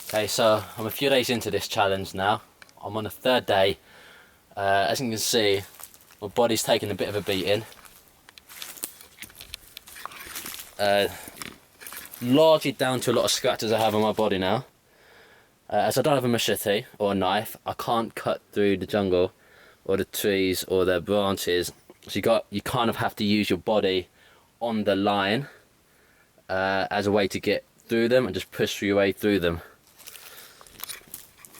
Okay, so I'm a few days into this challenge now. I'm on the third day. As you can see, my body's taking a bit of a beating. Largely down to a lot of scratches I have on my body now. As I don't have a machete or a knife, I can't cut through the jungle or the trees or the branches. So you kind of have to use your body on the line as a way to get through them and just push your way through them.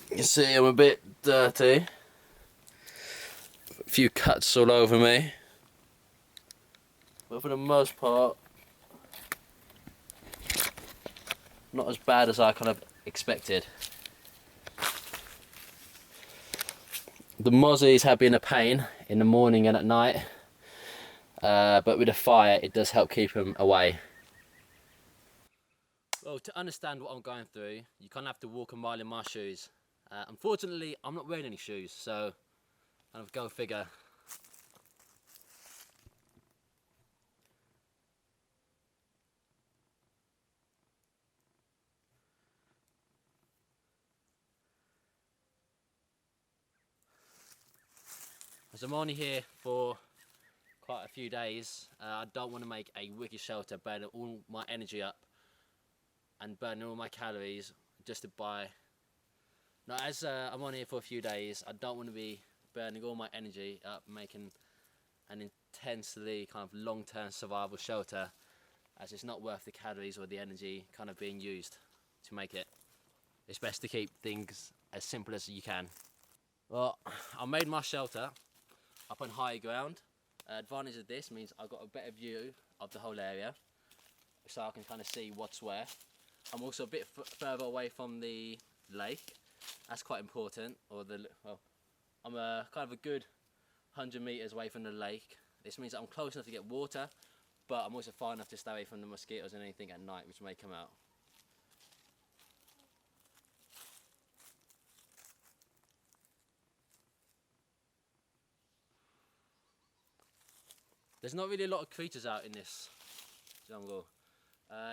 You see I'm a bit dirty. A few cuts all over me. But for the most part, not as bad as I kind of expected. The mozzies have been a pain in the morning and at night. But with the fire, it does help keep them away. Well, to understand what I'm going through, you kind of have to walk a mile in my shoes. Unfortunately, I'm not wearing any shoes, so kind of go figure. As I'm only here for quite a few days, I don't want to make a wicked shelter, burning all my energy up and burning all my calories just to buy. Now, as I'm on here for a few days, I don't want to be burning all my energy up making an intensely kind of long-term survival shelter, as it's not worth the calories or the energy kind of being used to make it. It's best to keep things as simple as you can. Well, I made my shelter up on higher ground. Advantage of this means I've got a better view of the whole area, so I can kind of see what's where. I'm also a bit further away from the lake. That's quite important. I'm kind of a good 100 meters away from the lake. This means that I'm close enough to get water, but I'm also far enough to stay away from the mosquitoes and anything at night which may come out. There's not really a lot of creatures out in this jungle.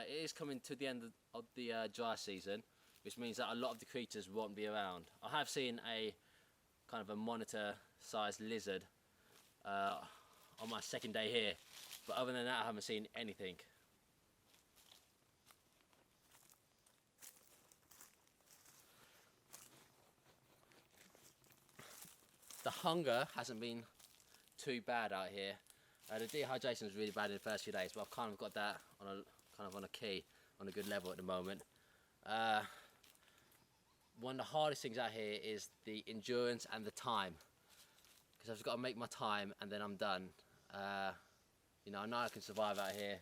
It is coming to the end of the dry season, which means that a lot of the creatures won't be around. I have seen a kind of a monitor-sized lizard on my second day here, but other than that I haven't seen anything. The hunger hasn't been too bad out here. The dehydration was really bad in the first few days, but I've kind of got that on a key, on a good level at the moment. One of the hardest things out here is the endurance and the time, because I've just got to make my time and then I'm done. You know I can survive out here,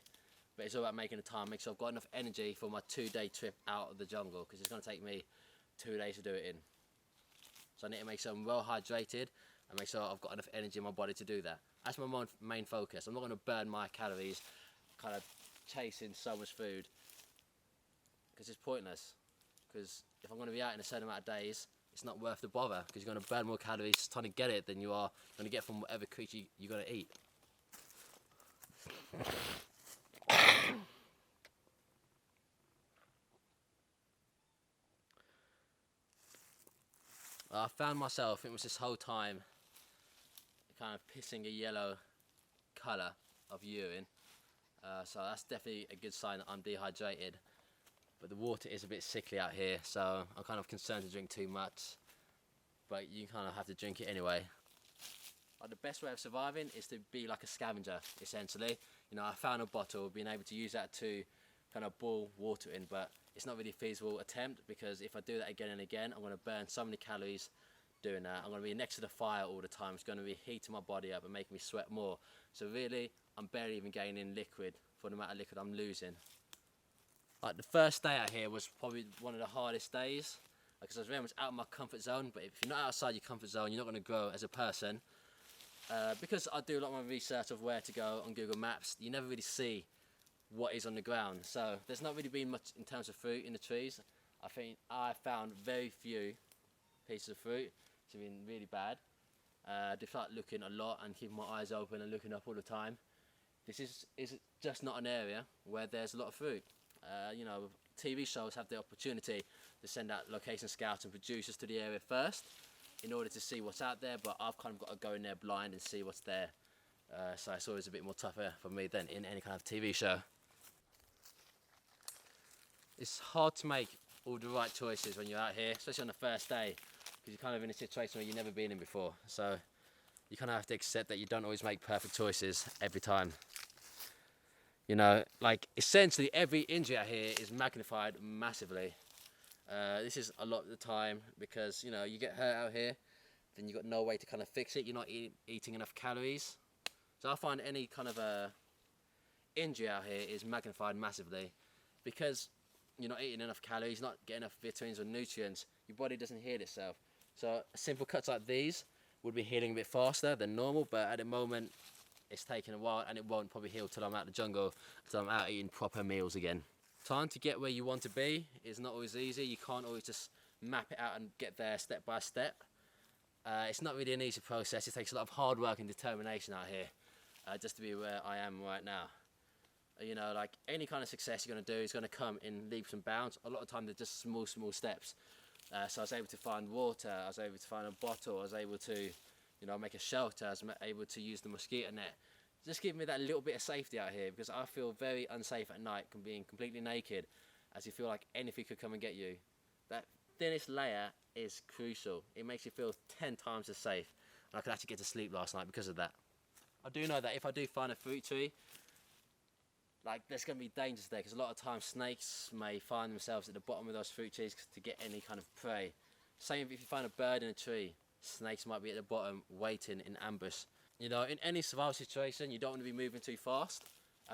but it's all about making the time, make sure I've got enough energy for my 2-day trip out of the jungle, because it's going to take me 2 days to do it in. So I need to make sure I'm well hydrated and make sure I've got enough energy in my body to do that. That's my main focus. I'm not going to burn my calories kind of chasing so much food, because it's pointless. Because if I'm going to be out in a certain amount of days, it's not worth the bother, because you're going to burn more calories trying to get it than you are going to get from whatever creature you're going to eat. I found myself, it was this whole time, kind of pissing a yellow colour of urine. So that's definitely a good sign that I'm dehydrated. But the water is a bit sickly out here, so I'm kind of concerned to drink too much. But you kind of have to drink it anyway. The best way of surviving is to be like a scavenger, essentially. You know, I found a bottle, being able to use that to kind of boil water in, but it's not really a feasible attempt, because if I do that again and again, I'm going to burn so many calories doing that. I'm going to be next to the fire all the time. It's going to be heating my body up and making me sweat more. So really, I'm barely even gaining liquid for the amount of liquid I'm losing. Like the first day out here was probably one of the hardest days, because I was very much out of my comfort zone. But if you're not outside your comfort zone, you're not going to grow as a person. Because I do a lot of my research of where to go on Google Maps, you never really see what is on the ground. So there's not really been much in terms of fruit in the trees. I think I found very few pieces of fruit. It's been really bad. Just like looking a lot and keeping my eyes open and looking up all the time. This is just not an area where there's a lot of fruit. You know, TV shows have the opportunity they send out location scouts and producers to the area first in order to see what's out there, but I've kind of got to go in there blind and see what's there. So it's always a bit more tougher for me than in any kind of TV show. It's hard to make all the right choices when you're out here, especially on the first day, because you're kind of in a situation where you've never been in before. So you kind of have to accept that you don't always make perfect choices every time. You know, like essentially every injury out here is magnified massively. This is a lot of the time because, you know, you get hurt out here, then you've got no way to kind of fix it. You're not eating enough calories. So I find any kind of injury out here is magnified massively because you're not eating enough calories, not getting enough vitamins or nutrients. Your body doesn't heal itself. So simple cuts like these would be healing a bit faster than normal, but at the moment it's taking a while and it won't probably heal till I'm out the jungle, till I'm out eating proper meals again. Time to get where you want to be is not always easy. You can't always just map it out and get there step by step. It's not really an easy process. It takes a lot of hard work and determination out here just to be where I am right now. You know, like any kind of success you're going to do is going to come in leaps and bounds. A lot of time they're just small steps. So I was able to find water, I was able to find a bottle, I was able to, you know, make a shelter, I was able to use the mosquito net. Just give me that little bit of safety out here, because I feel very unsafe at night being completely naked, as you feel like anything could come and get you. That thinnest layer is crucial. It makes you feel 10 times as safe. And I could actually get to sleep last night because of that. I do know that if I do find a fruit tree, like there's going to be dangers there, because a lot of times snakes may find themselves at the bottom of those fruit trees to get any kind of prey. Same if you find a bird in a tree, snakes might be at the bottom waiting in ambush. You know, in any survival situation, you don't want to be moving too fast.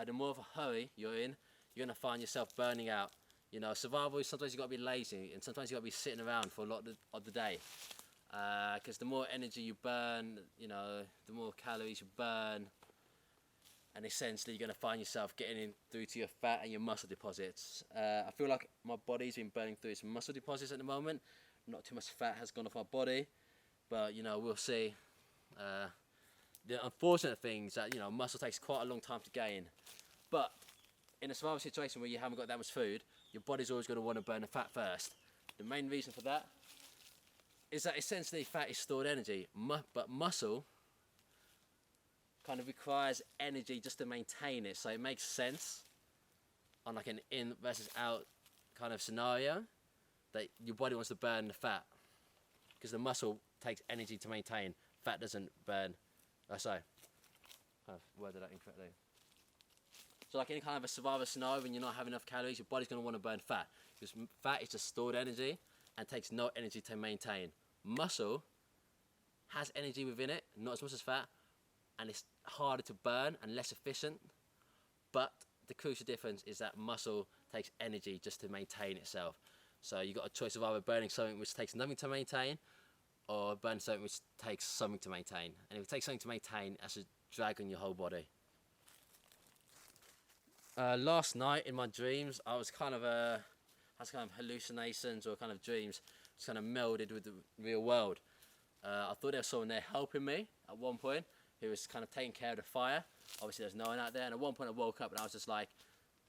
The more of a hurry you're in, you're going to find yourself burning out. You know, survival, sometimes you've got to be lazy, and sometimes you've got to be sitting around for a lot of the day. Because the more energy you burn, you know, the more calories you burn, and essentially you're going to find yourself getting in through to your fat and your muscle deposits. I feel like my body's been burning through its muscle deposits at the moment. Not too much fat has gone off my body, but, you know, we'll see. The unfortunate thing is that, you know, muscle takes quite a long time to gain. But in a survival situation where you haven't got that much food, your body's always going to want to burn the fat first. The main reason for that is that essentially fat is stored energy, but muscle kind of requires energy just to maintain it. So it makes sense on like an in versus out kind of scenario that your body wants to burn the fat, because the muscle takes energy to maintain. Fat doesn't burn. Sorry, kind of worded that incorrectly. So like any kind of a survival scenario, when you're not having enough calories, your body's going to want to burn fat, because fat is just stored energy and takes no energy to maintain. Muscle has energy within it, not as much as fat, and it's harder to burn and less efficient. But the crucial difference is that muscle takes energy just to maintain itself. So you've got a choice of either burning something which takes nothing to maintain, or burn something which takes something to maintain. And if it takes something to maintain, that's a drag on your whole body. Last night in my dreams, I was kind of hallucinations or kind of dreams, just kind of melded with the real world. I thought there was someone there helping me at one point, who was kind of taking care of the fire. Obviously there's no one out there, and at one point I woke up and I was just like,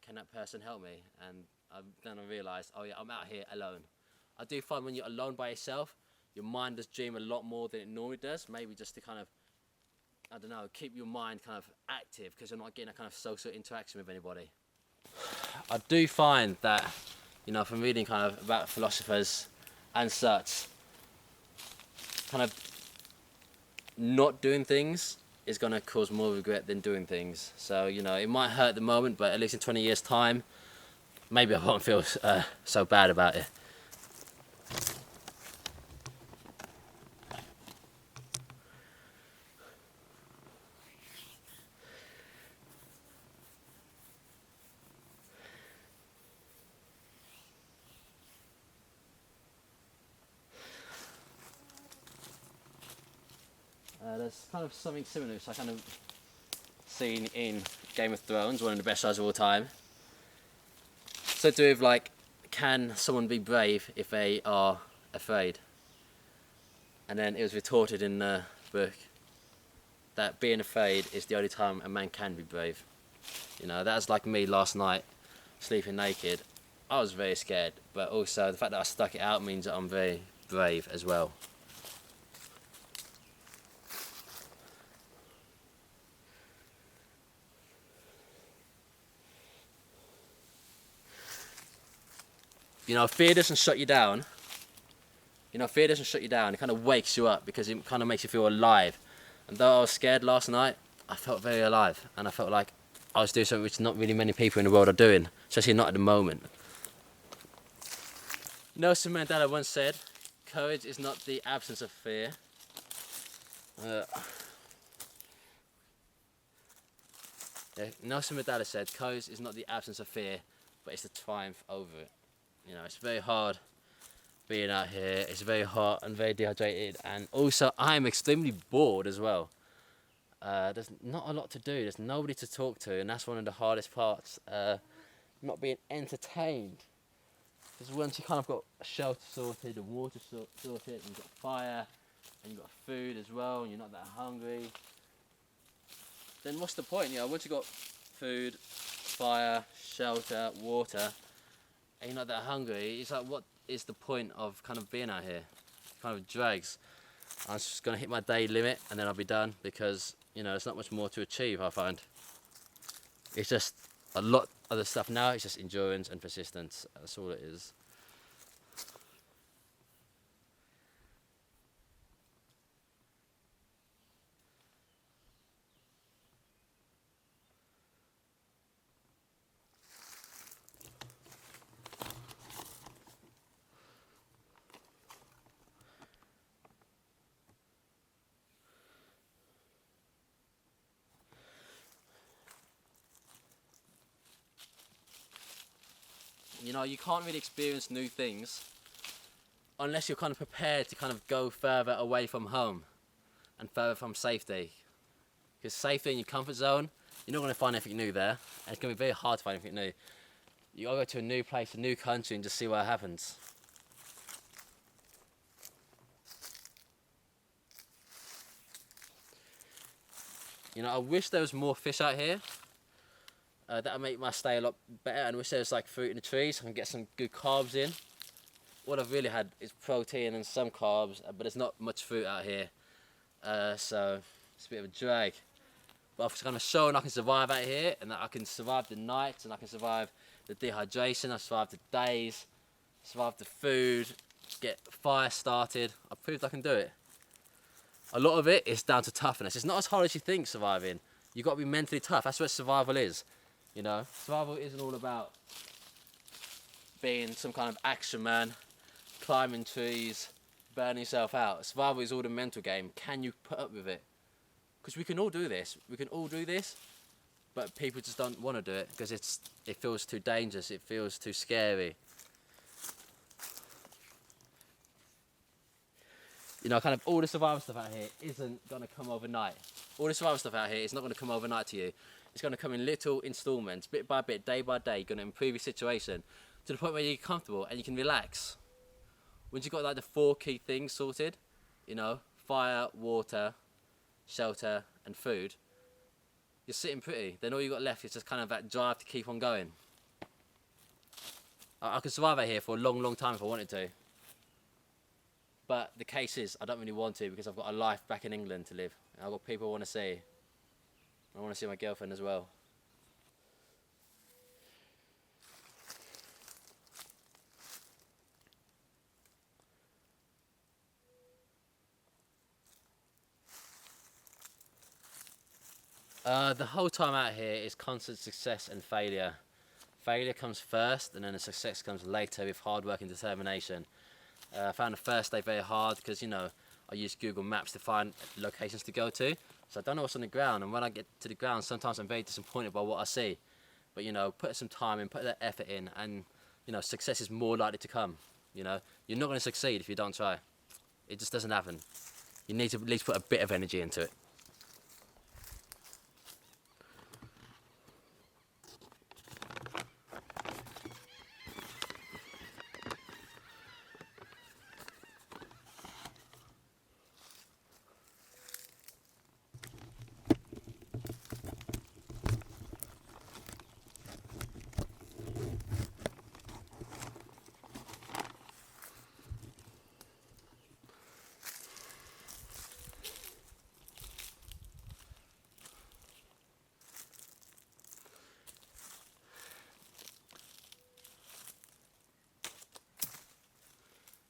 can that person help me? And then I realised, oh yeah, I'm out here alone. I do find when you're alone by yourself, your mind does dream a lot more than it normally does, maybe just to kind of, I don't know, keep your mind kind of active, because you're not getting a kind of social interaction with anybody. I do find that, you know, from reading kind of about philosophers and such, kind of not doing things is going to cause more regret than doing things. So, you know, it might hurt at the moment, but at least in 20 years' time, maybe I won't feel so bad about it. There's kind of something similar which I kind of seen in Game of Thrones, one of the best shows of all time. So to do with like, can someone be brave if they are afraid? And then it was retorted in the book that being afraid is the only time a man can be brave. You know, that was like me last night, sleeping naked. I was very scared, but also the fact that I stuck it out means that I'm very brave as well. You know, fear doesn't shut you down. You know, fear doesn't shut you down. It kind of wakes you up because it kind of makes you feel alive. And though I was scared last night, I felt very alive, and I felt like I was doing something which not really many people in the world are doing, especially not at the moment. Nelson Mandela once said, "Courage is not the absence of fear." Nelson Mandela said, "Courage is not the absence of fear, but it's the triumph over it." You know, it's very hard being out here. It's very hot and very dehydrated, and also I'm extremely bored as well. There's not a lot to do. There's nobody to talk to, and that's one of the hardest parts. Not being entertained. Because once you kind of got a shelter sorted, the water sorted, and you've got fire, and you've got food as well, and you're not that hungry, then what's the point? You know, once you've got food, fire, shelter, water, and you're not that hungry, it's like, what is the point of kind of being out here? It kind of drags. I'm just going to hit my day limit, and then I'll be done, because, you know, there's not much more to achieve, I find. It's just a lot of the stuff now, it's just endurance and persistence. That's all it is. You know, you can't really experience new things unless you're kind of prepared to kind of go further away from home and further from safety. Because safety in your comfort zone, you're not going to find anything new there, and it's going to be very hard to find anything new. You got to go to a new place, a new country, and just see what happens. You know, I wish there was more fish out here. That would make my stay a lot better, and I wish there was like fruit in the trees so I can get some good carbs in. What I've really had is protein and some carbs, but there's not much fruit out here, so it's a bit of a drag. But I've kind of shown I can survive out here, and that I can survive the nights, and I can survive the dehydration, I survive the days, survive the food, get fire started. I've proved I can do it. A lot of it is down to toughness. It's not as hard as you think surviving. You've got to be mentally tough. That's what survival is. You know, survival isn't all about being some kind of action man, climbing trees, burning yourself out. Survival is all the mental game. Can you put up with it? Because we can all do this. We can all do this, but people just don't want to do it because it feels too dangerous. It feels too scary. You know, kind of all the survival stuff out here isn't going to come overnight. All the survival stuff out here is not going to come overnight to you. It's going to come in little installments, bit by bit, day by day. You're going to improve your situation to the point where you're comfortable and you can relax. Once you've got like the 4 key things sorted, you know, fire, water, shelter and food, you're sitting pretty. Then all you've got left is just kind of that drive to keep on going. I could survive out here for a long, long time if I wanted to. But the case is, I don't really want to because I've got a life back in England to live. And I've got people I want to see. I want to see my girlfriend as well. The whole time out here is constant success and failure. Failure comes first, and then the success comes later with hard work and determination. I found the first day very hard because, you know, I use Google Maps to find locations to go to. So I don't know what's on the ground, and when I get to the ground, sometimes I'm very disappointed by what I see. But, you know, put some time in, put that effort in, and, you know, success is more likely to come. You know, you're not going to succeed if you don't try. It just doesn't happen. You need to at least put a bit of energy into it.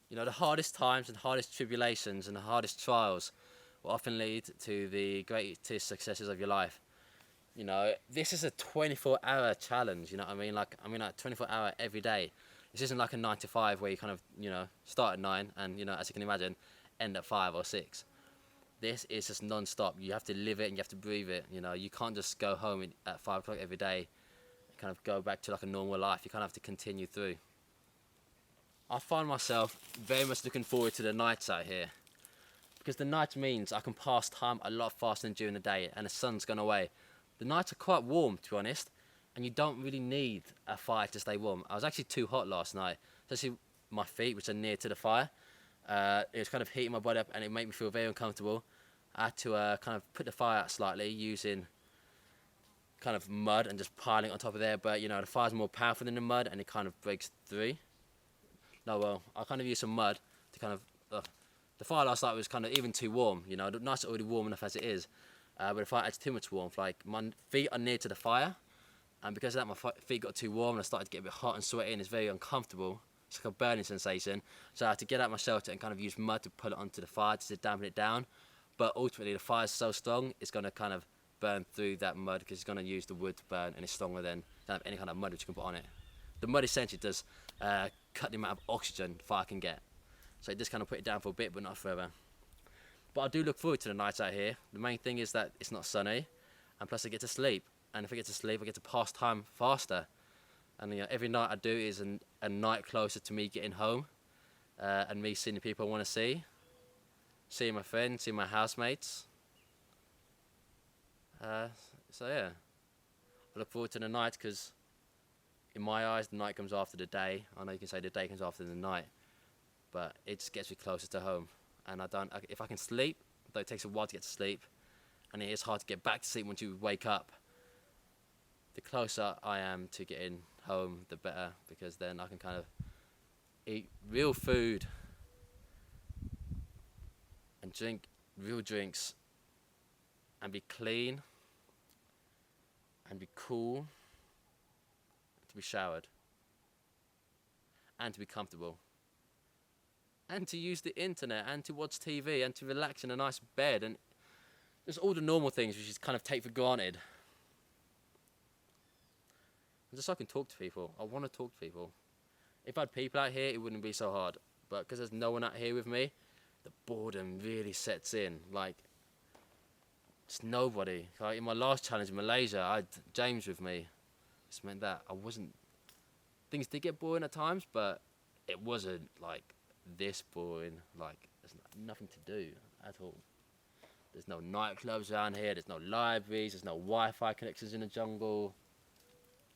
You know, the hardest times and hardest tribulations and the hardest trials will often lead to the greatest successes of your life. You know, this is a 24-hour challenge, you know what I mean? Like 24-hour every day. This isn't like a 9 to 5 where you kind of, you know, start at 9 and, you know, as you can imagine, end at 5 or 6. This is just non-stop. You have to live it and you have to breathe it. You know, you can't just go home at 5 o'clock every day and kind of go back to like a normal life. You kind of have to continue through. I find myself very much looking forward to the nights out here, because the night means I can pass time a lot faster than during the day and the sun's gone away. The nights are quite warm, to be honest, and you don't really need a fire to stay warm. I was actually too hot last night, especially my feet, which are near to the fire. It was kind of heating my body up and it made me feel very uncomfortable. I had to kind of put the fire out slightly using kind of mud and just piling it on top of there, but you know, the fire's more powerful than the mud and it kind of breaks through. No, well, I kind of used some mud to kind of... The fire last night was kind of even too warm, you know, the night's already warm enough as it is. But the fire adds too much warmth, like my feet are near to the fire, and because of that my feet got too warm and I started to get a bit hot and sweaty and it's very uncomfortable. It's like a burning sensation, so I had to get out my shelter and kind of use mud to put it onto the fire to dampen it down. But ultimately the fire's so strong, it's going to kind of burn through that mud because it's going to use the wood to burn, and it's stronger than any kind of mud which you can put on it. The mud essentially does cut the amount of oxygen fire can get. So it just kind of put it down for a bit, but not forever. But I do look forward to the nights out here. The main thing is that it's not sunny, and plus I get to sleep. And if I get to sleep, I get to pass time faster. And you know, every night I do is a night closer to me getting home, and me seeing the people I want to see, seeing my friends, seeing my housemates. So yeah, I look forward to the night because in my eyes the night comes after the day. I know you can say the day comes after the night, but it just gets me closer to home. And if I can sleep, though it takes a while to get to sleep, and it is hard to get back to sleep once you wake up, the closer I am to getting home, the better, because then I can kind of eat real food and drink real drinks and be clean and be cool, to be showered and to be comfortable, and to use the internet and to watch TV and to relax in a nice bed, and just all the normal things which you kind of take for granted. And just so I can talk to people. I want to talk to people. If I had people out here, it wouldn't be so hard. But because there's no one out here with me, the boredom really sets in. Like, it's nobody. Like in my last challenge in Malaysia, I had James with me. This meant that I wasn't... Things did get boring at times, but it wasn't like this boring. Like, there's nothing to do at all. There's no nightclubs around here, there's no libraries, there's no Wi-Fi connections in the jungle.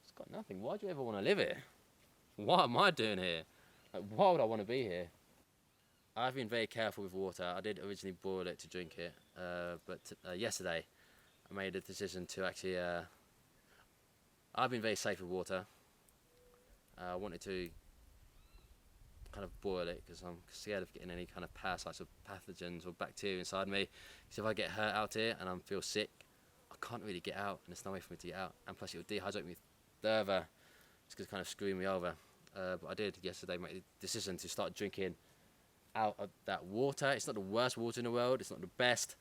It's got nothing. Why do you ever want to live here? What am I doing here? Like, why would I want to be here? I've been very careful with water. I did originally boil it to drink it, but yesterday I made a decision to actually... I've been very safe with water. I wanted to kind of boil it because I'm scared of getting any kind of parasites or pathogens or bacteria inside me. So if I get hurt out here and I feel sick, I can't really get out, and there's no way for me to get out. And plus it would dehydrate me further. It's going to kind of screw me over. But I did yesterday make the decision to start drinking out of that water. It's not the worst water in the world, it's not the best,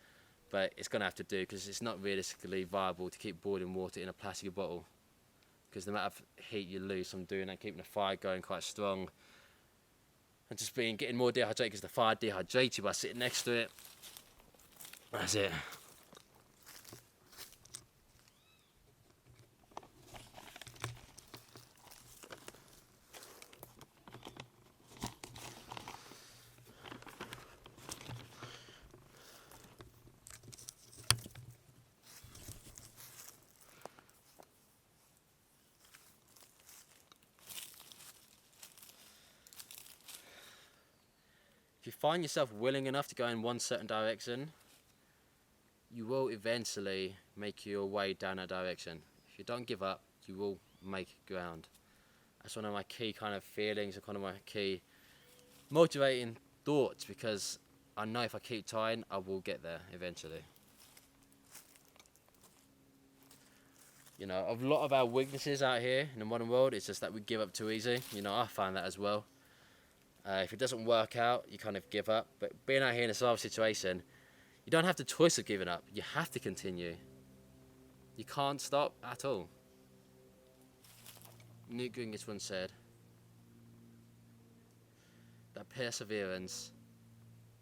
but it's going to have to do because it's not realistically viable to keep boiling water in a plastic bottle, because the amount of heat you lose from doing that, keeping the fire going quite strong, and just getting more dehydrated because the fire dehydrates you by sitting next to it. That's it. If you find yourself willing enough to go in one certain direction, you will eventually make your way down that direction. If you don't give up, you will make ground. That's one of my key kind of feelings, and one of my key motivating thoughts, because I know if I keep trying, I will get there eventually. You know, a lot of our weaknesses out here in the modern world is just that we give up too easy. You know, I find that as well. If it doesn't work out, you kind of give up. But being out here in a survival situation, you don't have the choice of giving up. You have to continue. You can't stop at all. Newt Gingrich once said that perseverance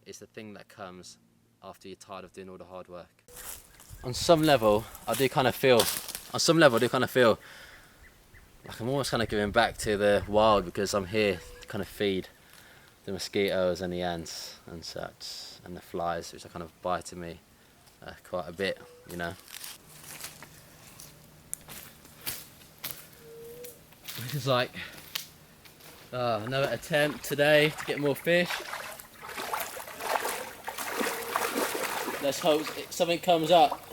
is the thing that comes after you're tired of doing all the hard work. On some level, I do kind of feel like I'm almost kind of giving back to the wild, because I'm here to kind of feed the mosquitoes and the ants and such, and the flies, which are kind of biting me quite a bit, you know. This is like another attempt today to get more fish. Let's hope something comes up.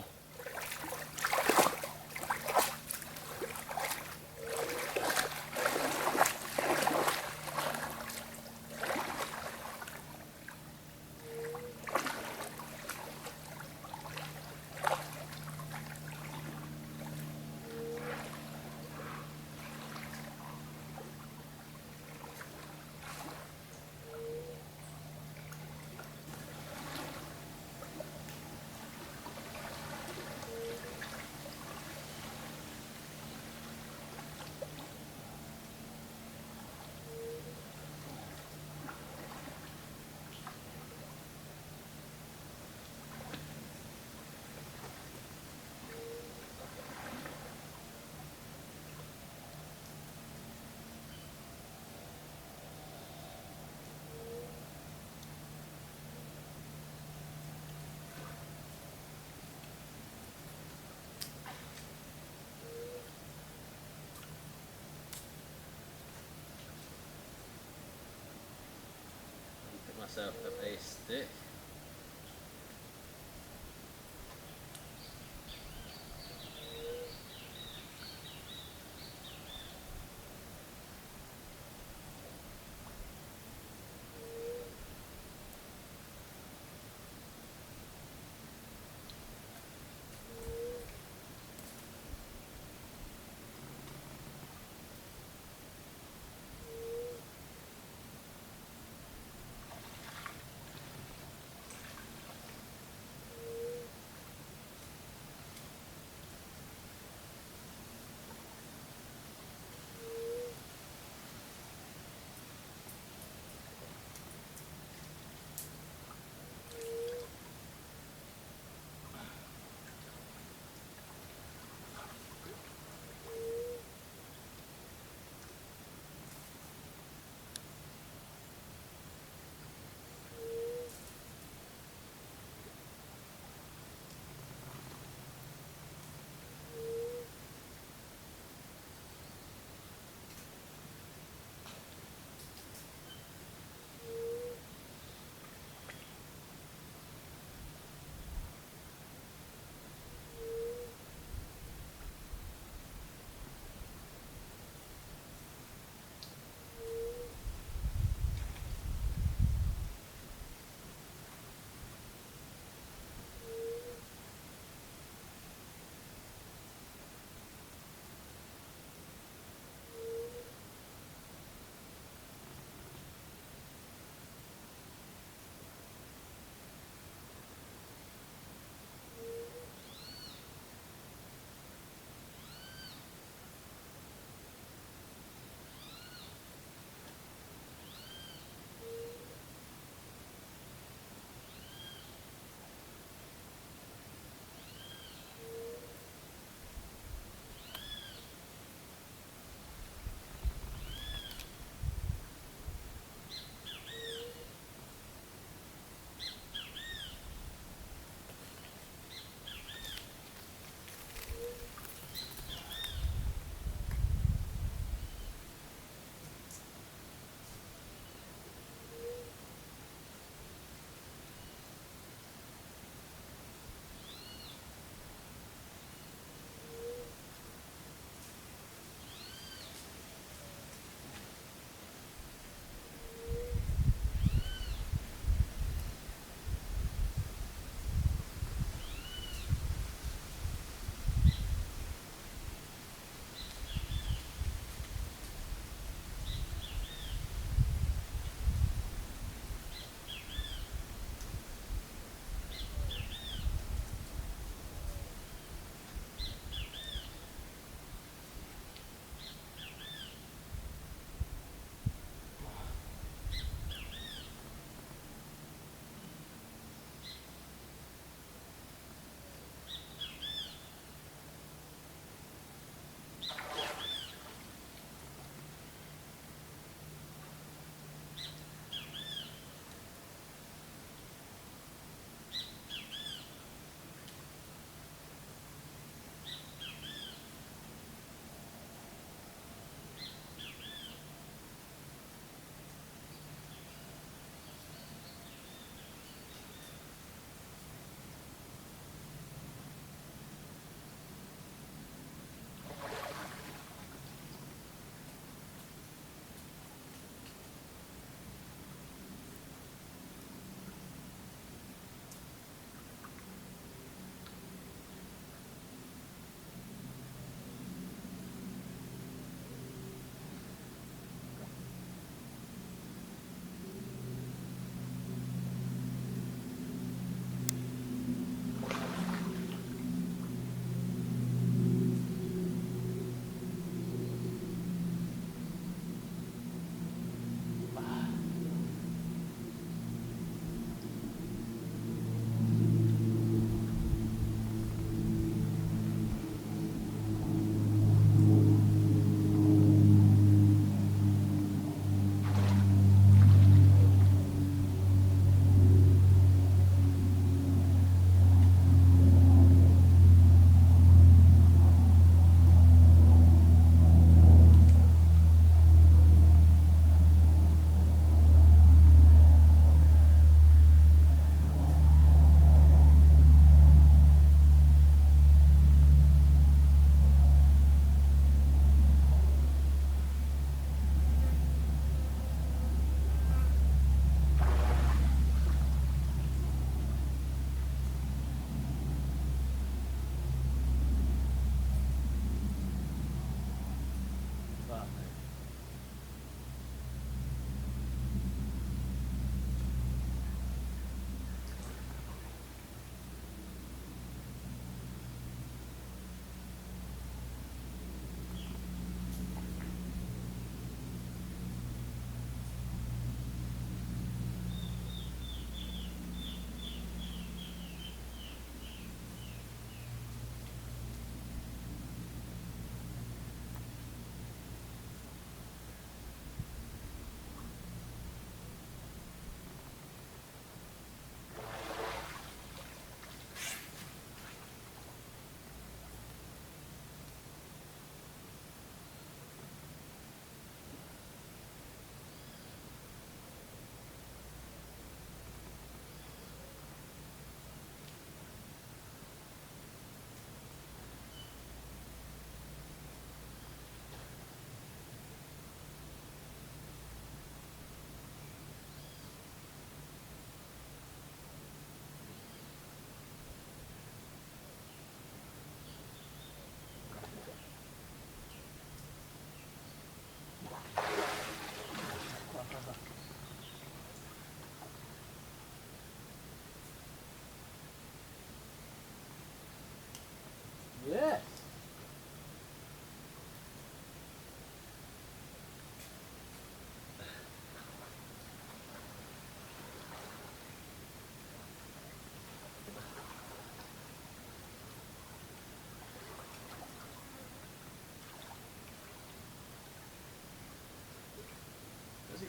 Myself up a stick.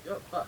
Yep. Ah.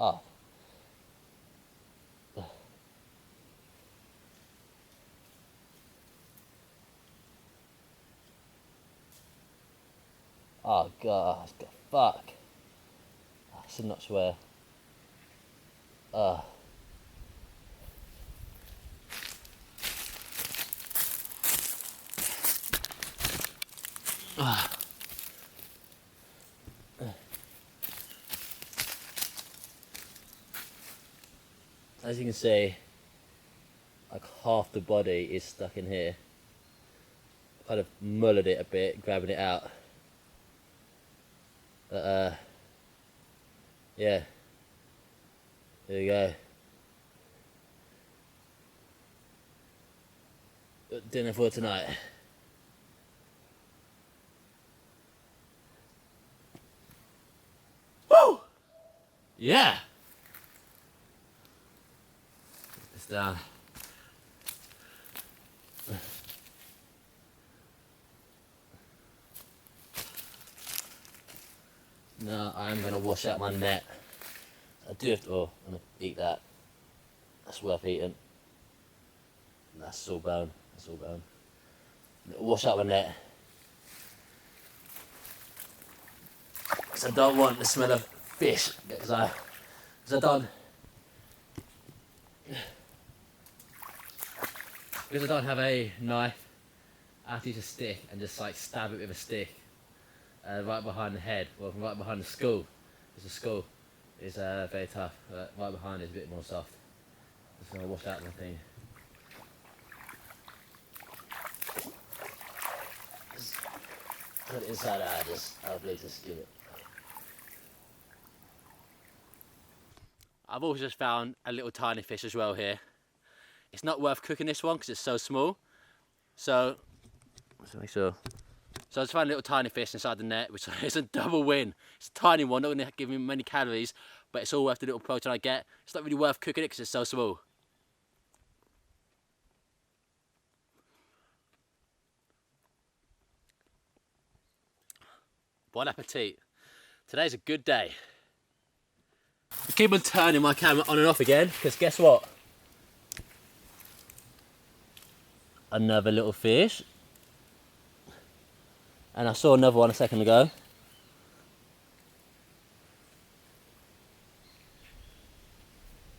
Oh. Oh god, fuck. I should not swear. As you can see, like half the body is stuck in here. Kind of mullered it a bit, grabbing it out. But yeah. There you go. Dinner for tonight. Woo! Yeah. It's down. No, I'm gonna wash out my net. I do have to. Oh, I'm gonna eat that. That's worth eating. That's all bone. That's all bone. Wash out my net. Because I don't want the smell of fish. Because I don't. Because I don't have a knife, I have to use a stick and just like stab it with a stick right behind the head, well right behind the skull, because the skull is very tough, but right behind is a bit more soft. Just going to wash out my thing. Just put it inside out, just give it. I've also just found a little tiny fish as well here. It's not worth cooking this one because it's so small. So, let's make sure. So I just found a little tiny fish inside the net, which is a double win. It's a tiny one, not going to give me many calories, but it's all worth the little protein I get. It's not really worth cooking it because it's so small. Bon appetit. Today's a good day. I keep on turning my camera on and off again, because guess what? Another little fish. And I saw another one a second ago.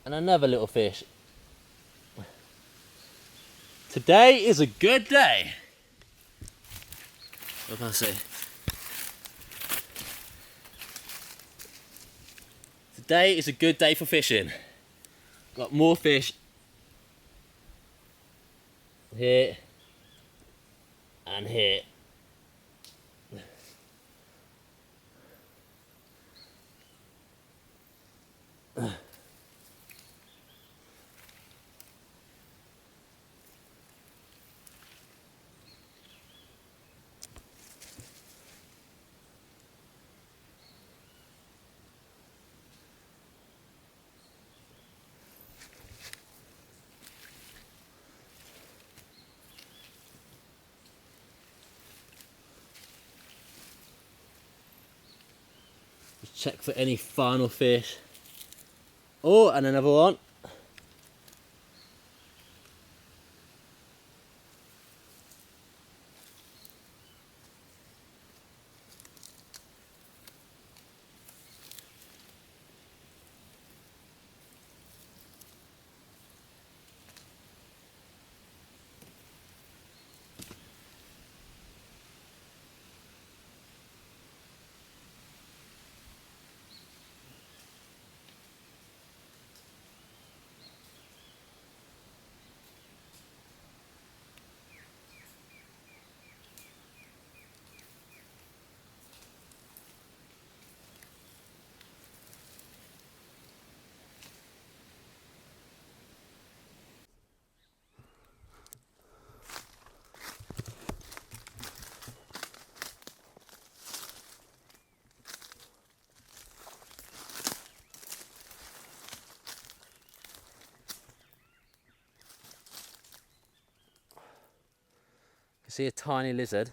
And another little fish. Today is a good day. What can I say? Today is a good day for fishing. Got more fish here and here. Check for any final fish. Oh, and another one. I see a tiny lizard.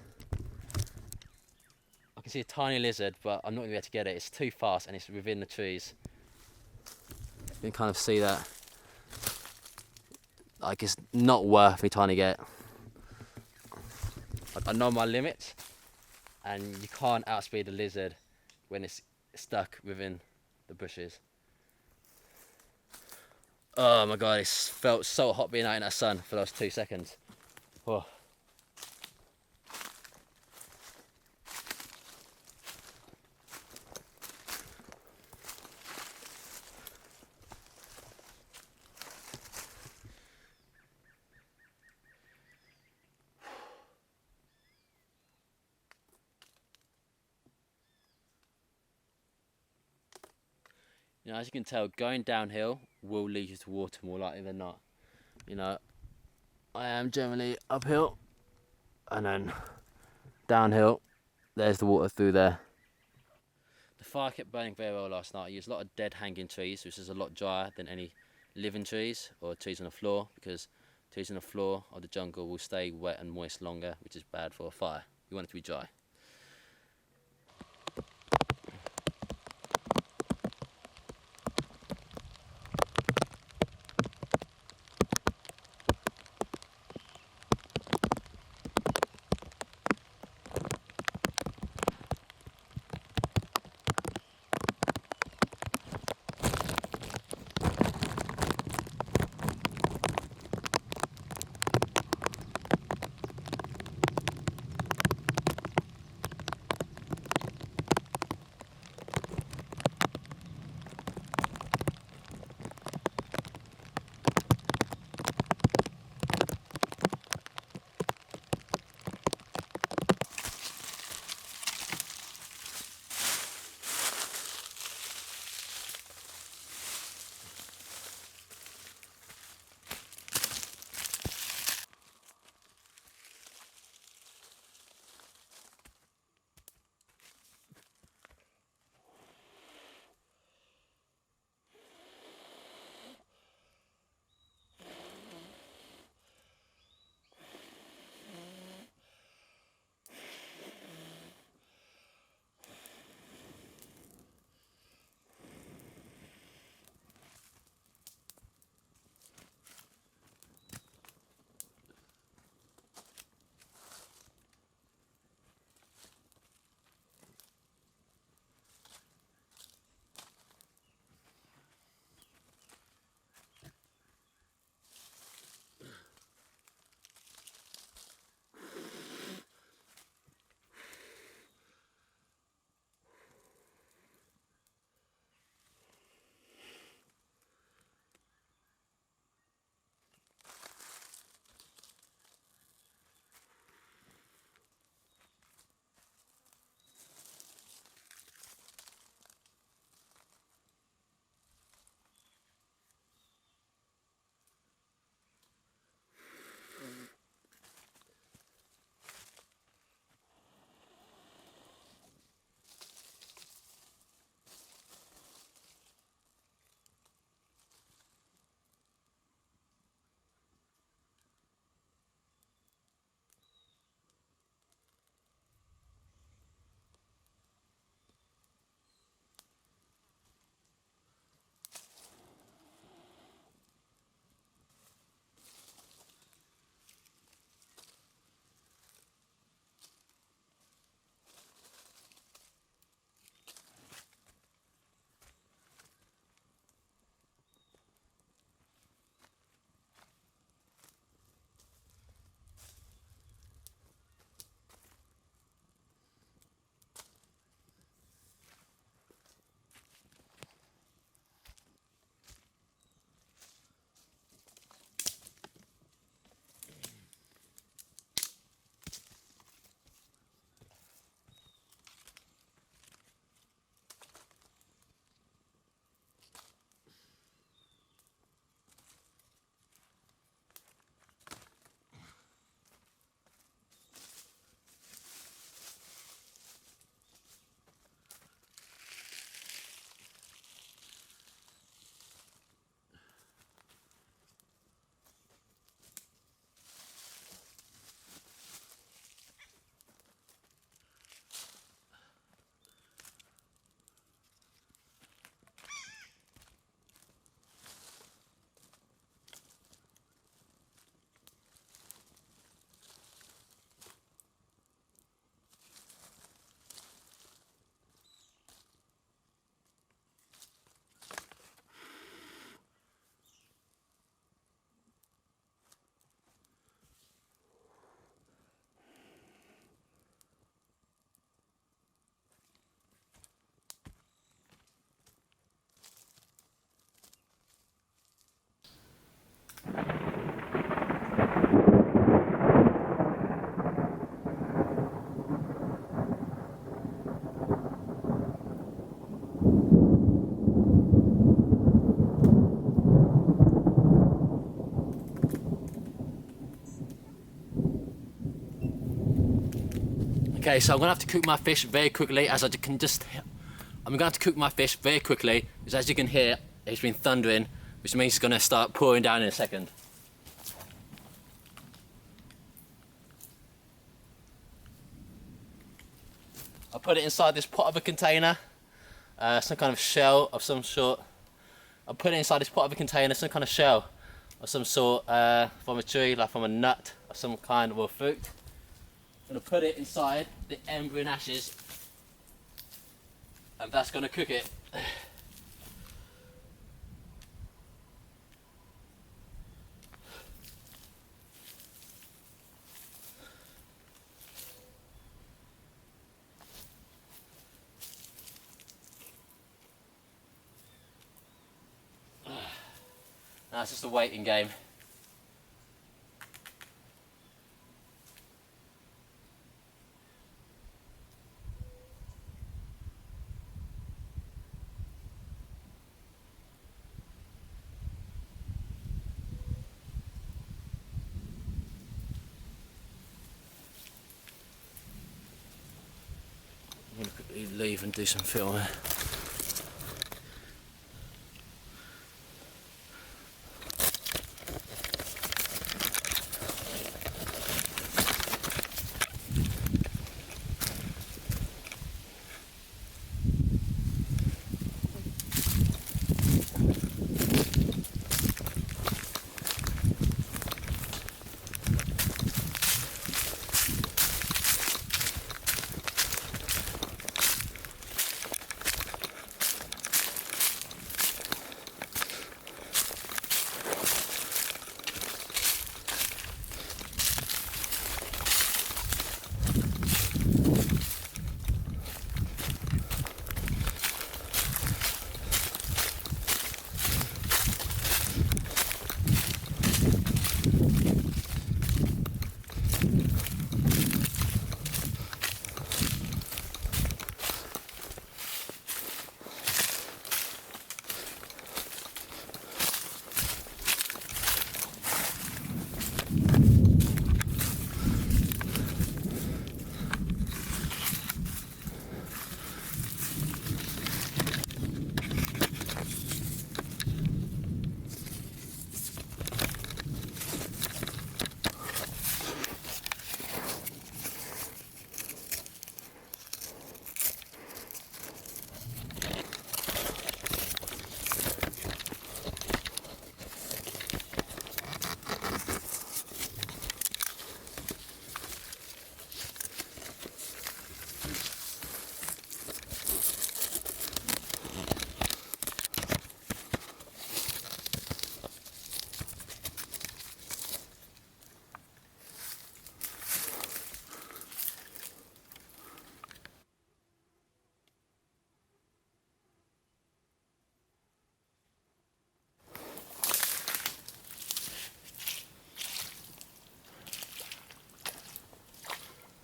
I can see a tiny lizard, but I'm not going to be able to get it. It's too fast and it's within the trees. You can kind of see that. Like, it's not worth me trying to get. I know my limits, and you can't outspeed a lizard when it's stuck within the bushes. Oh my god, it felt so hot being out in that sun for those 2 seconds. Oh. You know, as you can tell, going downhill will lead you to water more likely than not. You know, I am generally uphill and then downhill. There's the water through there. The fire kept burning very well last night. I used a lot of dead hanging trees, which is a lot drier than any living trees or trees on the floor, because trees on the floor of the jungle will stay wet and moist longer, which is bad for a fire. You want it to be dry. Okay, so I'm gonna have to cook my fish very quickly, as I can just. I'm gonna have to cook my fish very quickly, because as you can hear, it's been thundering, which means it's gonna start pouring down in a second. I'll put it inside this pot of a container, some kind of shell of some sort. I'll put it inside this pot of a container, some kind of shell of some sort, from a tree, like from a nut of some kind or fruit. I'm going to put it inside the ember and ashes, and that's going to cook it. Now it's just a waiting game. I'm going to quickly leave and do some filming.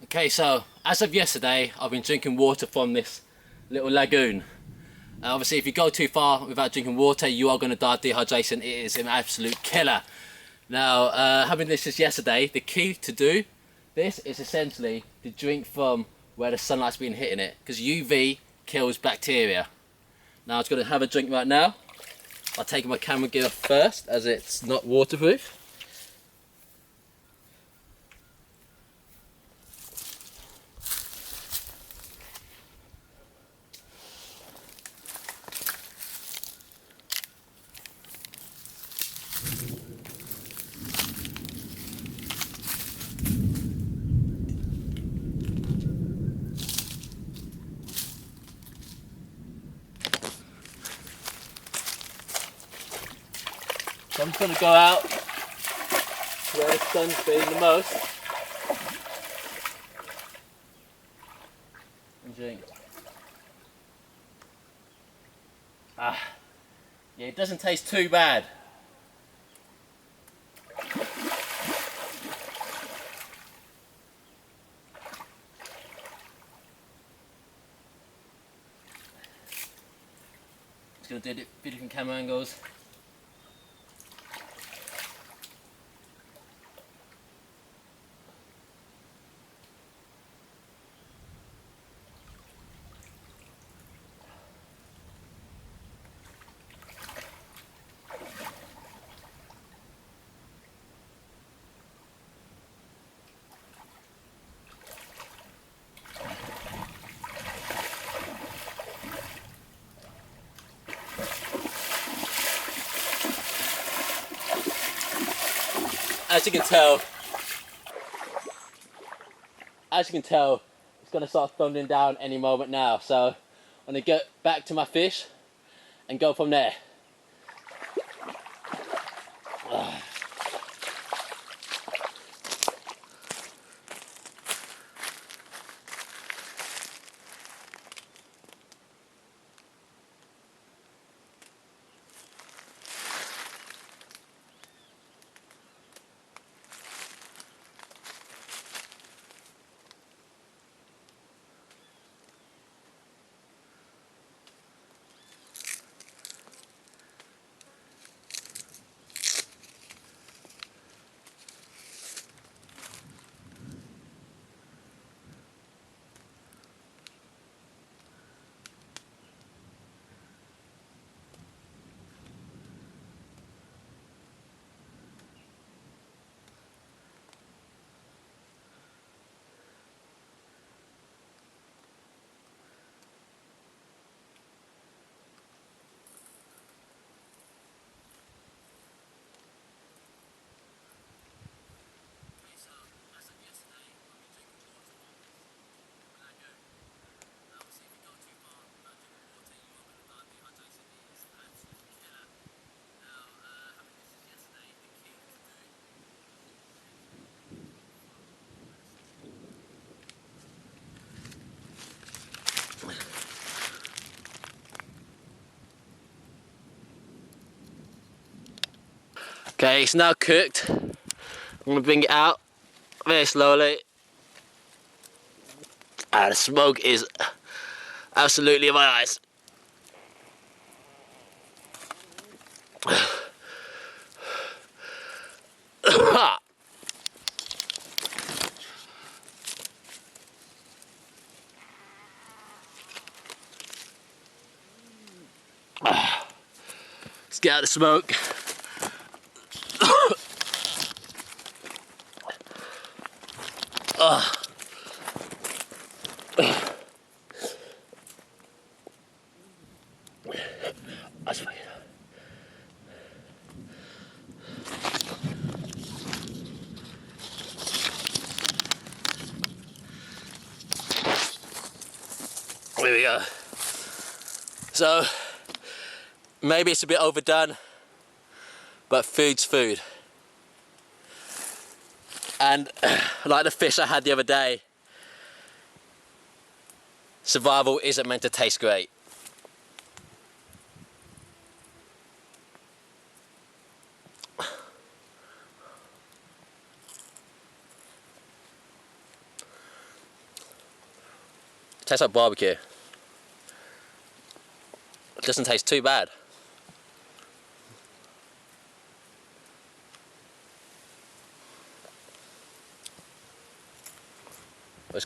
Okay, so as of yesterday, I've been drinking water from this little lagoon. Obviously, if you go too far without drinking water, you are going to die of dehydration. It is an absolute killer. Now, having this since yesterday, the key to do this is essentially to drink from where the sunlight's been hitting it, because UV kills bacteria. Now, I'm just going to have a drink right now. I'll take my camera gear off first, as it's not waterproof. So I'm just going to go out where the sun's been the most and drink. Yeah, it doesn't taste too bad. Just going to do a few different camera angles. as you can tell, it's going to start thundering down any moment now. So I'm going to get back to my fish and go from there. Okay, it's now cooked. I'm going to bring it out very slowly. Ah, the smoke is absolutely in my eyes. Let's get out the smoke. That's fine. There we go. So, maybe it's a bit overdone, but food's food. And like the fish I had the other day, survival isn't meant to taste great. It tastes like barbecue. It doesn't taste too bad. It's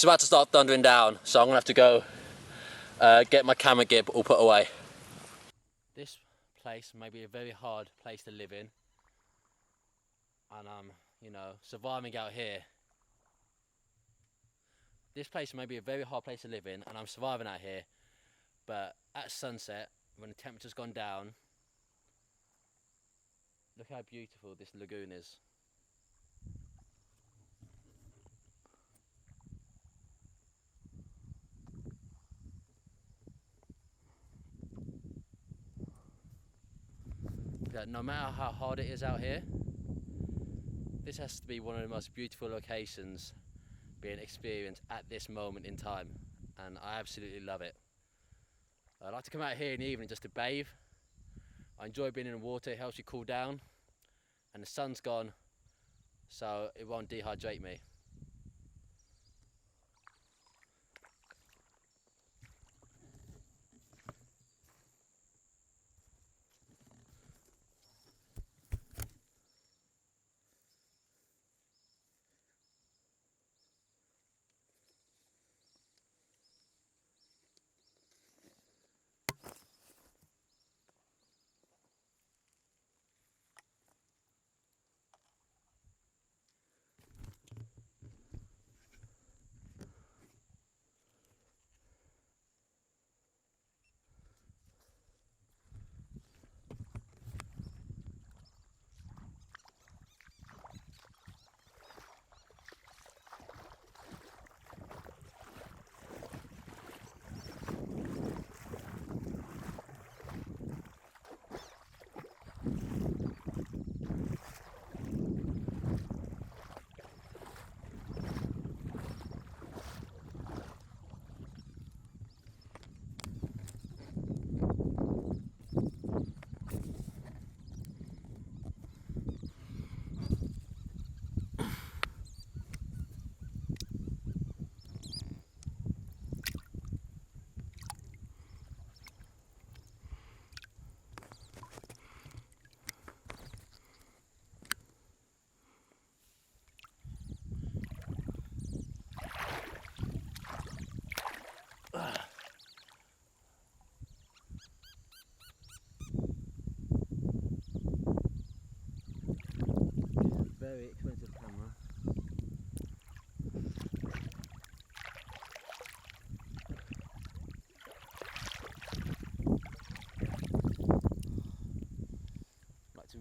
about to start thundering down, so I'm gonna have to go get my camera gear all put away. This place may be a very hard place to live in, and you know, surviving out here. This place may be a very hard place to live in, and I'm surviving out here. But at sunset, when the temperature's gone down, look how beautiful this lagoon is. No matter how hard it is out here, this has to be one of the most beautiful locations being experienced at this moment in time, and I absolutely love it. I like to come out here in the evening just to bathe. I enjoy being in the water, it helps you cool down, and the sun's gone, so it won't dehydrate me.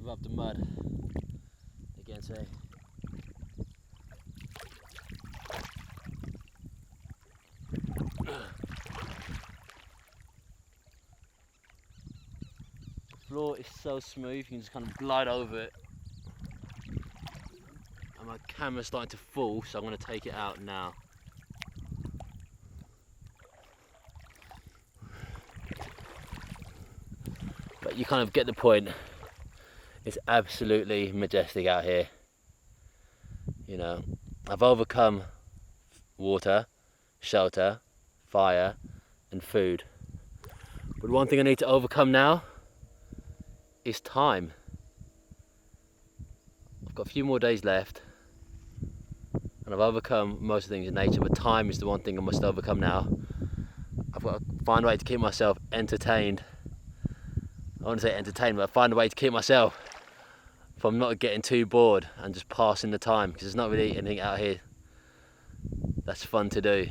rub the mud against it. The floor is so smooth, you can just kind of glide over it. And my camera's starting to fall, so I'm going to take it out now. But you kind of get the point. It's absolutely majestic out here. You know, I've overcome water, shelter, fire and food. But one thing I need to overcome now is time. I've got a few more days left and I've overcome most of the things in nature, but time is the one thing I must overcome now. I've got to find a way to keep myself entertained. I want to say entertained, but find a way to keep myself from not getting too bored and just passing the time, because there's not really anything out here that's fun to do.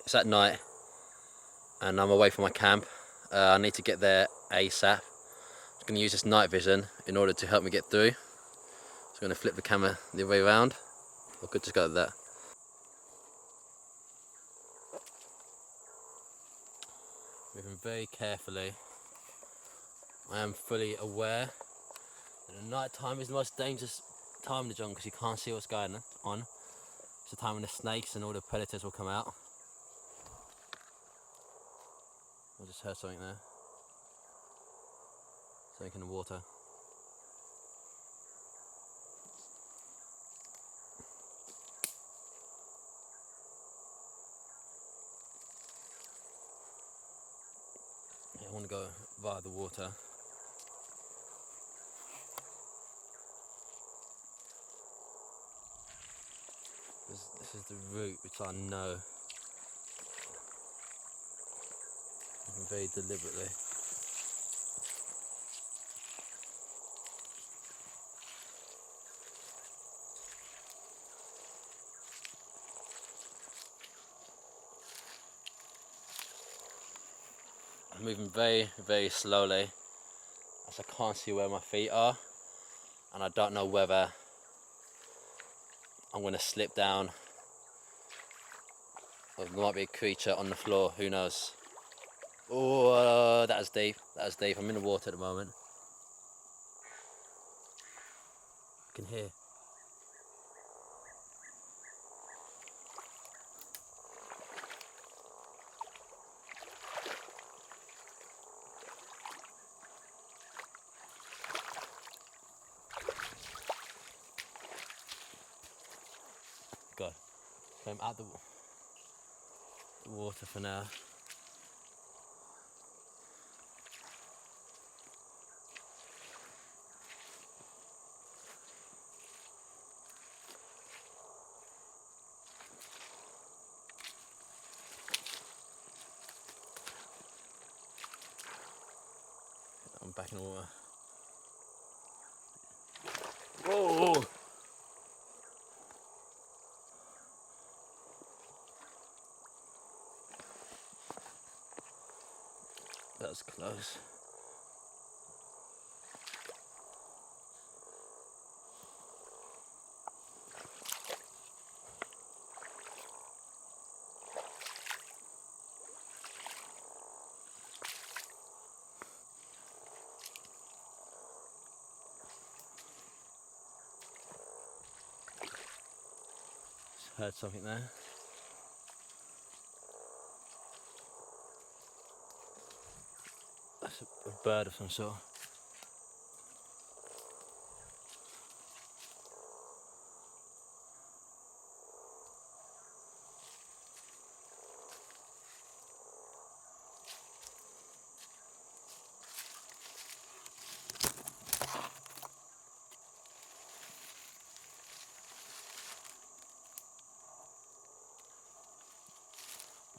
It's at night and I'm away from my camp. I need to get there ASAP. I'm going to use this night vision in order to help me get through. So I'm going to flip the camera the other way around. I could just go like that. Moving very carefully. I am fully aware that the night time is the most dangerous time in the jungle because you can't see what's going on. It's the time when the snakes and all the predators will come out. I just heard something there. Something in the water. Yeah, I want to go via the water. This is the route which I know. Very deliberately. I'm moving very, very slowly as I can't see where my feet are and I don't know whether I'm going to slip down or there might be a creature on the floor, who knows. Oh, that was deep, that was deep. I'm in the water at the moment. I can hear. God, I'm out the water for now. I'm back in the water. Oh! That's close. Just heard something there. That's a bird of some sort.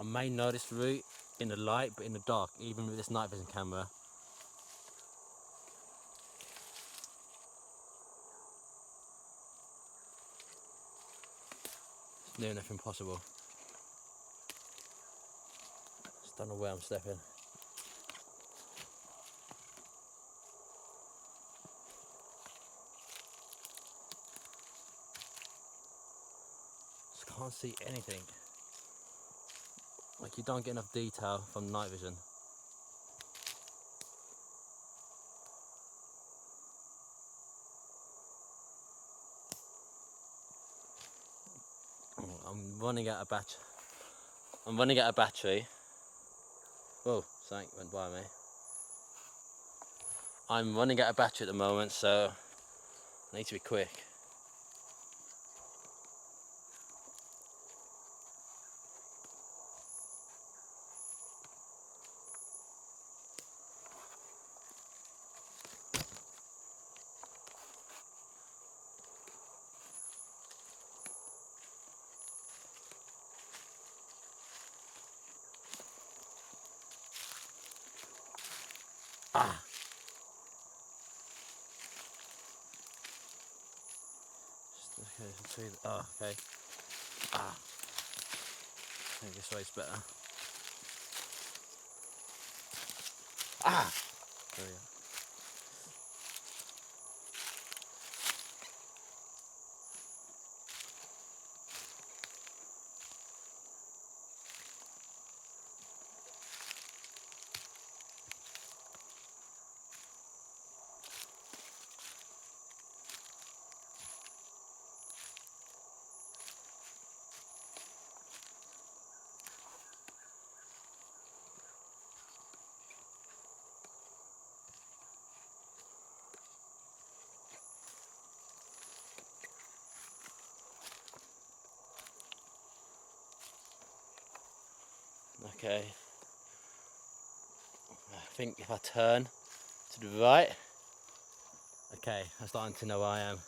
I may know this route in the light, but in the dark, even with this night vision camera, it's near enough impossible. Just don't know where I'm stepping. Just can't see anything. Like, you don't get enough detail from night vision. I'm running out of battery. Whoa, something went by me. I'm running out of battery at the moment, so I need to be quick. Ah! Okay, so oh, okay. Ah! I think this way's better. Ah! There we go. Okay. I think if I turn to the right, okay, I'm starting to know where I am.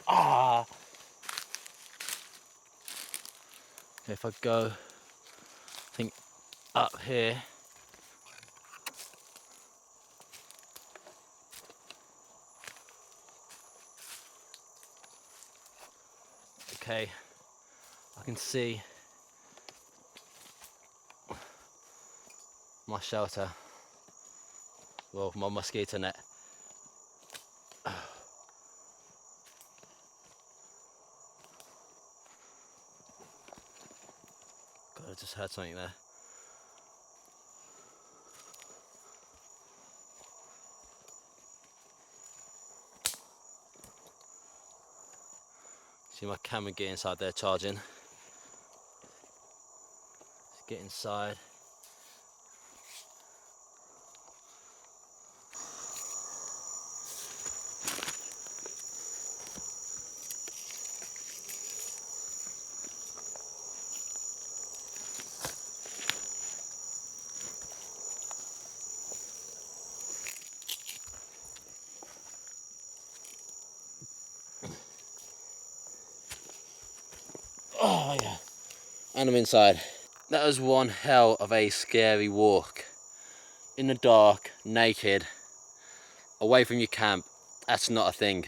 Ah! If I go, I think up here. Okay, I can see my shelter. Well, my mosquito net. God, I just heard something there. See my camera get inside there charging. Let's get inside. and I'm inside. That was one hell of a scary walk. In the dark, naked, away from your camp. That's not a thing.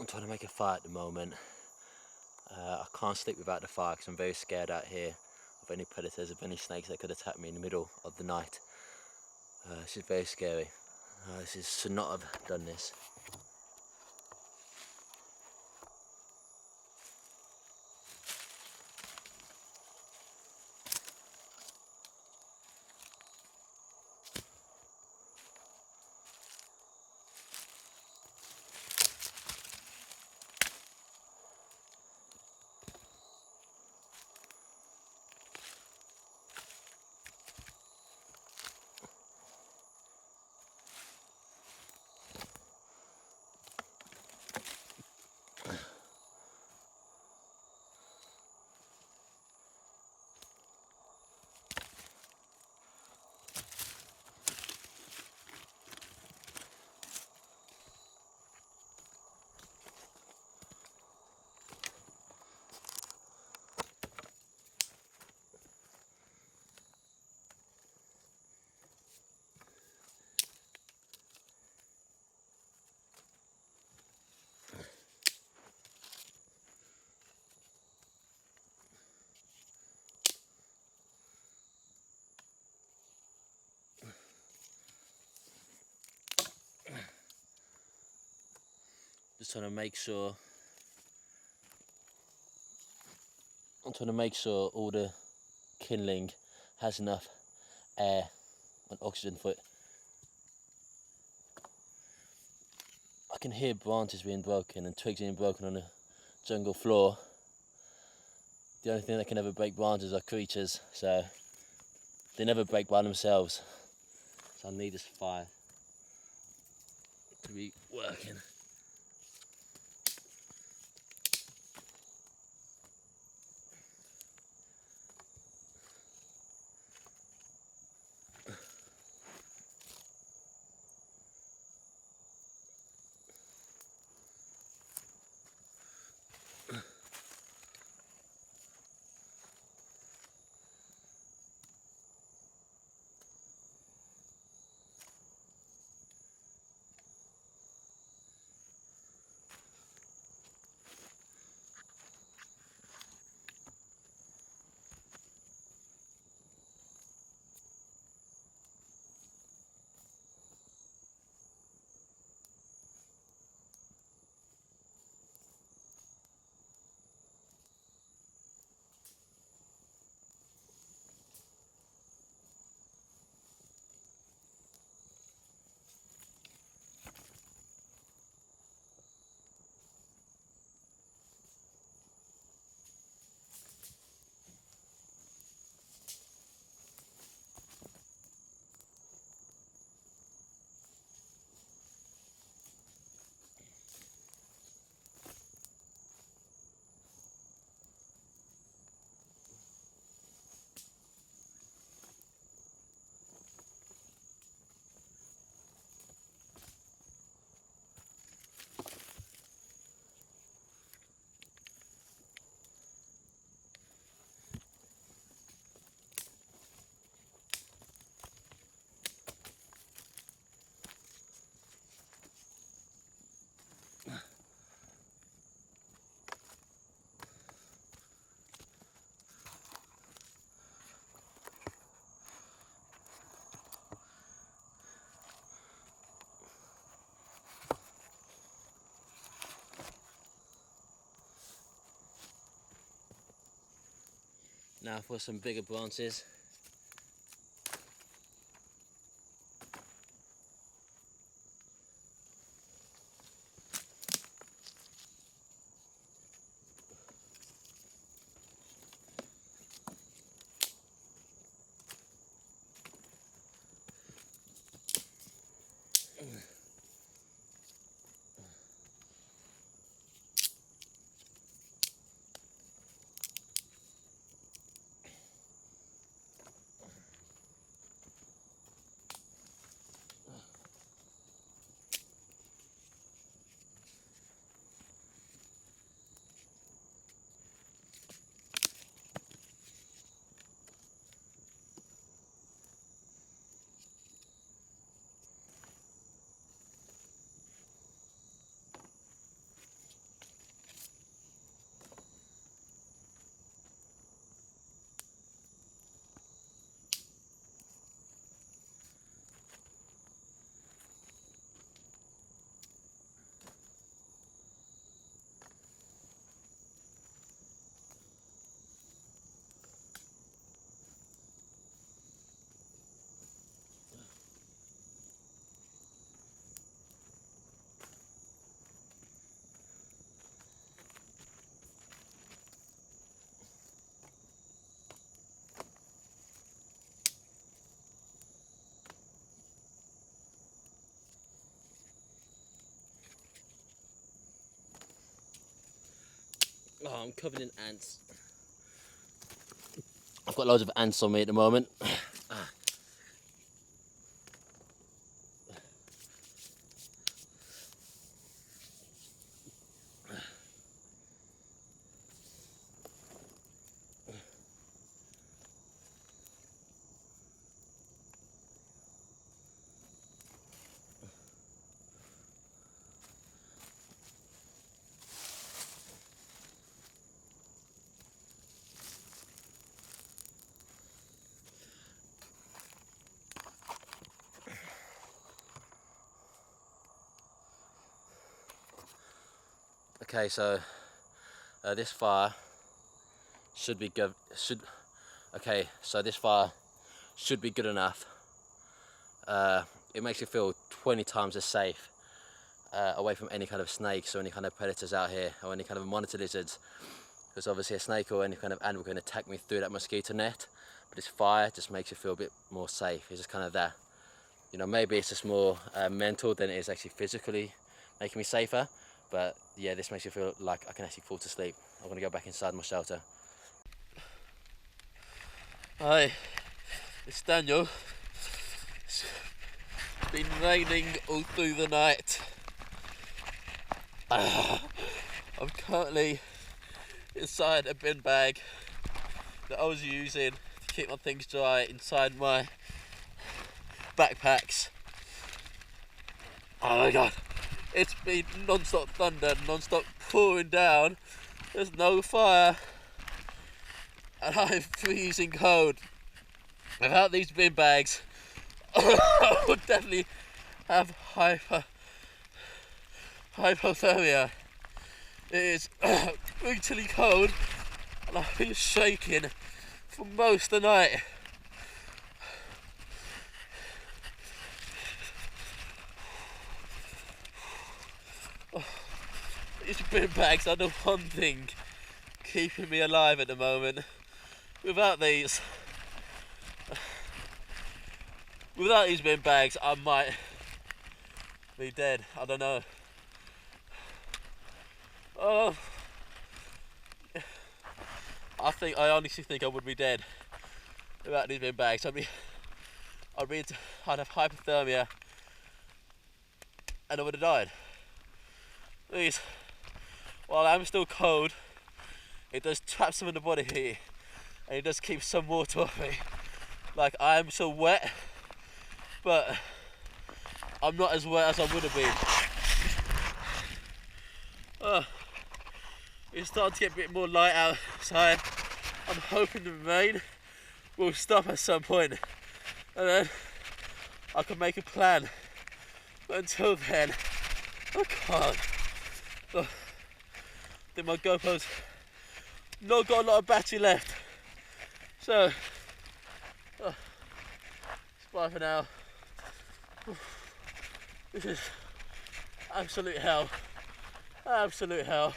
I'm trying to make a fire at the moment. I can't sleep without the fire because I'm very scared out here of any predators, of any snakes that could attack me in the middle of the night. This is very scary. Should not have done this. trying to make sure all the kindling has enough air and oxygen for it. I can hear branches being broken and twigs being broken on the jungle floor. The only thing that can ever break branches are creatures, so they never break by themselves. So I need this fire to be working. Now for some bigger branches. Oh, I'm covered in ants. I've got loads of ants on me at the moment. Okay, so this fire should be good. Okay, so this fire should be good enough. It makes you feel 20 times as safe away from any kind of snakes or any kind of predators out here, or any kind of monitor lizards, because obviously a snake or any kind of animal can attack me through that mosquito net, but this fire just makes you feel a bit more safe. It's just kind of that, you know, maybe it's just more mental than it is actually physically making me safer, but yeah, this makes you feel like I can actually fall to sleep. I'm gonna go back inside my shelter. Hi, it's Daniel. It's been raining all through the night. I'm currently inside a bin bag that I was using to keep my things dry inside my backpacks. Oh my god, it's been non-stop thunder, non-stop pouring down. There's no fire, and I'm freezing cold. Without these bin bags, I would definitely have hypothermia. It is brutally cold, and I've been shaking for most of the night. These bin bags are the one thing keeping me alive at the moment. Without these bin bags, I might be dead. I don't know. Oh, I honestly think I would be dead without these bin bags. I'd have hypothermia, and I would have died. These, while I'm still cold, it does trap some of the body heat, and it does keep some water off me. Like, I am so wet, but I'm not as wet as I would have been. It's starting to get a bit more light outside. I'm hoping the rain will stop at some point, and then I can make a plan. But until then, I can't. I think my GoPro's not got a lot of battery left, so it's bye for now. This is absolute hell. Absolute hell.